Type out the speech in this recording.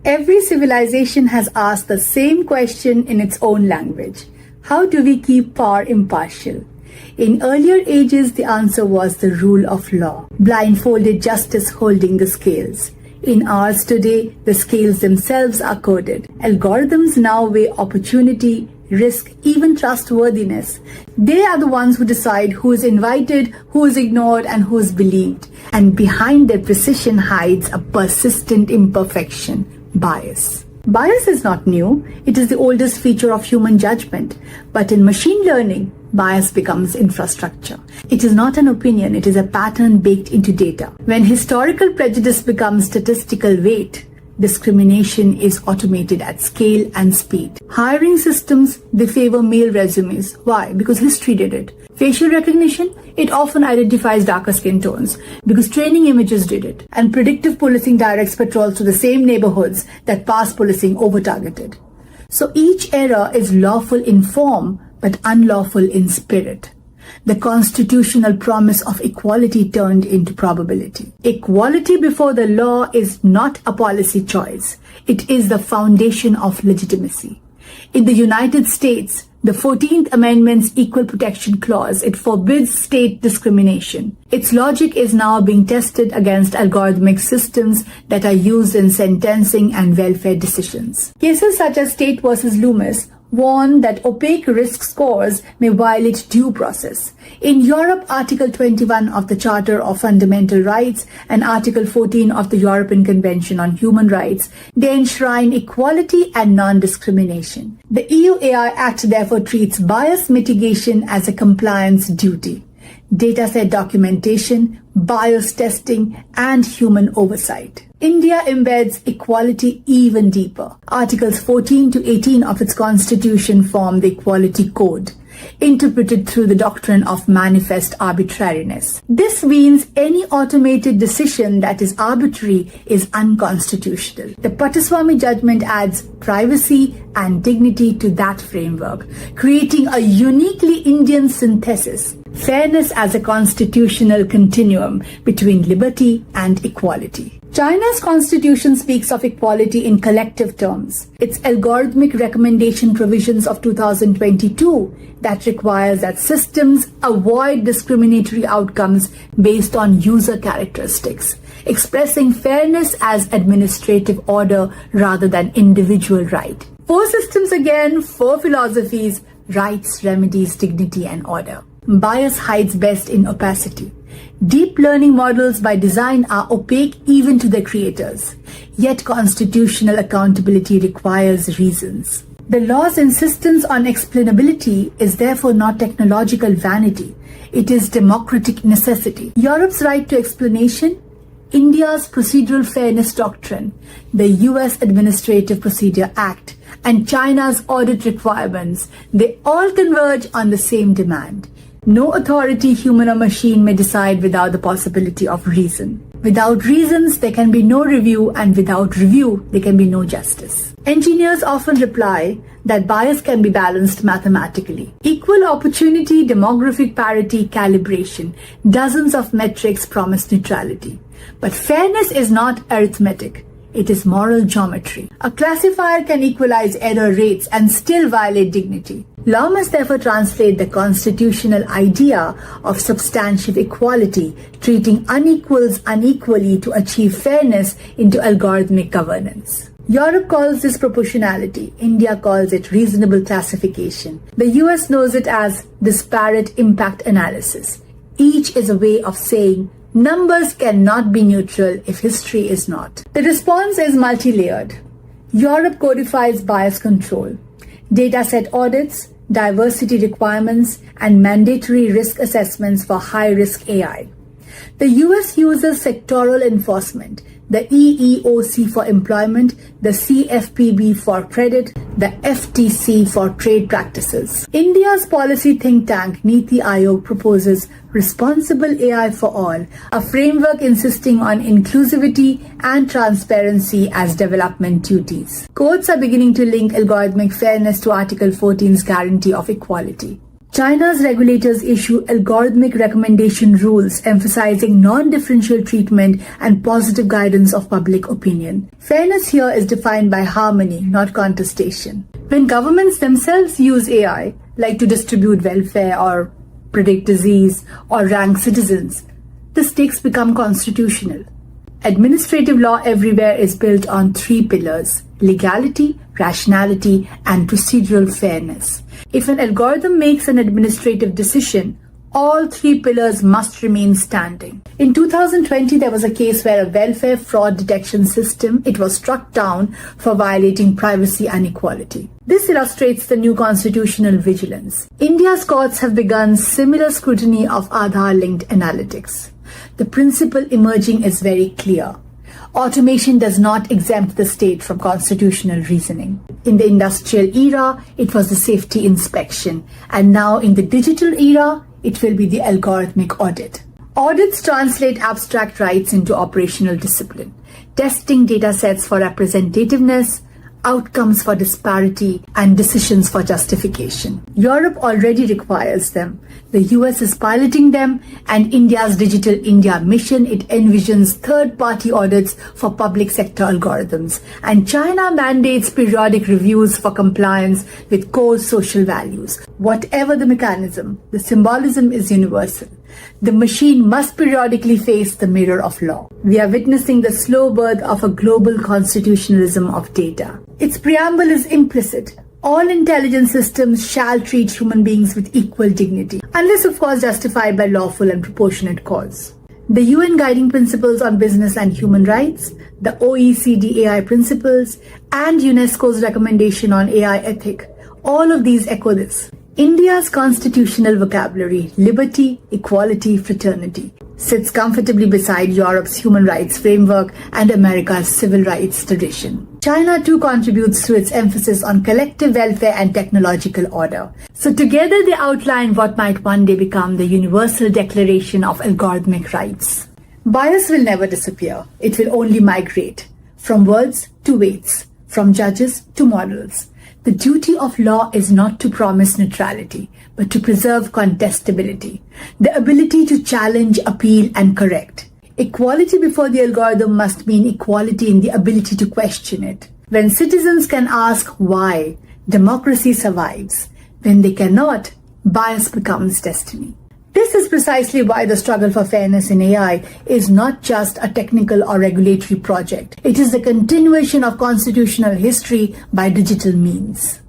Every civilization has asked the same question in its own language. How do we keep power impartial? In earlier ages, the answer was the rule of law, blindfolded justice holding the scales. In ours today, the scales themselves are coded. Algorithms now weigh opportunity, risk, even trustworthiness. They are the ones who decide who is invited, who is ignored, and who is believed. And behind their precision hides a persistent imperfection, bias. Bias is not new. It is the oldest feature of human judgment. But in machine learning, bias becomes infrastructure. It is not an opinion, it is a pattern baked into data. When historical prejudice becomes statistical weight, discrimination is automated at scale and speed. Hiring systems, they favor male resumes. Why? Because history did it. Facial recognition, it often identifies darker skin tones because training images did it. And predictive policing directs patrols to the same neighborhoods that past policing over-targeted. So each era is lawful in form but unlawful in spirit. The constitutional promise of equality turned into probability. Equality before the law is not a policy choice. It is the foundation of legitimacy. In the United States, the 14th Amendment's Equal Protection Clause, it forbids state discrimination. Its logic is now being tested against algorithmic systems that are used in sentencing and welfare decisions. Cases such as State versus Loomis warn that opaque risk scores may violate due process. In Europe, Article 21 of the Charter of Fundamental Rights and Article 14 of the European Convention on Human Rights, they enshrine equality and non-discrimination. The EU AI Act therefore treats bias mitigation as a compliance duty. Dataset documentation, bias testing, and human oversight. India embeds equality even deeper. Articles 14 to 18 of its constitution form the Equality Code, interpreted through the doctrine of manifest arbitrariness. This means any automated decision that is arbitrary is unconstitutional. The Pattaswamy judgment adds privacy and dignity to that framework, creating a uniquely Indian synthesis. Fairness as a constitutional continuum between liberty and equality. China's constitution speaks of equality in collective terms. Its algorithmic recommendation provisions of 2022 that requires that systems avoid discriminatory outcomes based on user characteristics, expressing fairness as administrative order rather than individual right. 4 systems again, 4 philosophies, rights, remedies, dignity, and order. Bias hides best in opacity. Deep learning models by design are opaque even to their creators, yet constitutional accountability requires reasons. The law's insistence on explainability is therefore not technological vanity, it is democratic necessity. Europe's right to explanation, India's procedural fairness doctrine, the US Administrative Procedure Act, and China's audit requirements, they all converge on the same demand. No authority, human or machine, may decide without the possibility of reason. Without reasons, there can be no review, and without review, there can be no justice. Engineers often reply that bias can be balanced mathematically. Equal opportunity, demographic parity, calibration, dozens of metrics promise neutrality. But fairness is not arithmetic. It is moral geometry. A classifier can equalize error rates and still violate dignity. Law must therefore translate the constitutional idea of substantive equality, treating unequals unequally to achieve fairness into algorithmic governance. Europe calls this proportionality. India calls it reasonable classification. The US knows it as disparate impact analysis. Each is a way of saying numbers cannot be neutral if history is not. The response is multi-layered. Europe codifies bias control, dataset audits, diversity requirements, and mandatory risk assessments for high-risk AI. The US uses sectoral enforcement, the EEOC for employment, the CFPB for credit, the FTC for trade practices. India's policy think tank Niti Aayog proposes Responsible AI for All, a framework insisting on inclusivity and transparency as development duties. Courts are beginning to link algorithmic fairness to Article 14's guarantee of equality. China's regulators issue algorithmic recommendation rules emphasizing non-differential treatment and positive guidance of public opinion. Fairness here is defined by harmony, not contestation. When governments themselves use AI, like to distribute welfare or predict disease or rank citizens, the stakes become constitutional. Administrative law everywhere is built on three pillars: legality, rationality, and procedural fairness. If an algorithm makes an administrative decision, all three pillars must remain standing. In 2020, there was a case where a welfare fraud detection system, it was struck down for violating privacy and equality. This illustrates the new constitutional vigilance. India's courts have begun similar scrutiny of Aadhaar-linked analytics. The principle emerging is very clear. Automation does not exempt the state from constitutional reasoning. In the industrial era, it was the safety inspection, and now in the digital era, it will be the algorithmic audit. Audits translate abstract rights into operational discipline, testing data sets for representativeness, outcomes for disparity, and decisions for justification. Europe already requires them. The US is piloting them, and India's Digital India mission, it envisions third-party audits for public sector algorithms. And China mandates periodic reviews for compliance with core social values. Whatever the mechanism, the symbolism is universal. The machine must periodically face the mirror of law. We are witnessing the slow birth of a global constitutionalism of data. Its preamble is implicit. All intelligent systems shall treat human beings with equal dignity, unless of course justified by lawful and proportionate cause. The UN Guiding Principles on Business and Human Rights, the OECD AI Principles, and UNESCO's recommendation on AI ethic, all of these echo this. India's constitutional vocabulary, liberty, equality, fraternity, sits comfortably beside Europe's human rights framework and America's civil rights tradition. China too contributes to its emphasis on collective welfare and technological order. So together they outline what might one day become the Universal Declaration of Algorithmic Rights. Bias will never disappear. It will only migrate from words to weights, from judges to models. The duty of law is not to promise neutrality, but to preserve contestability, the ability to challenge, appeal, and correct. Equality before the algorithm must mean equality in the ability to question it. When citizens can ask why, democracy survives. When they cannot, bias becomes destiny. This is precisely why the struggle for fairness in AI is not just a technical or regulatory project. It is the continuation of constitutional history by digital means.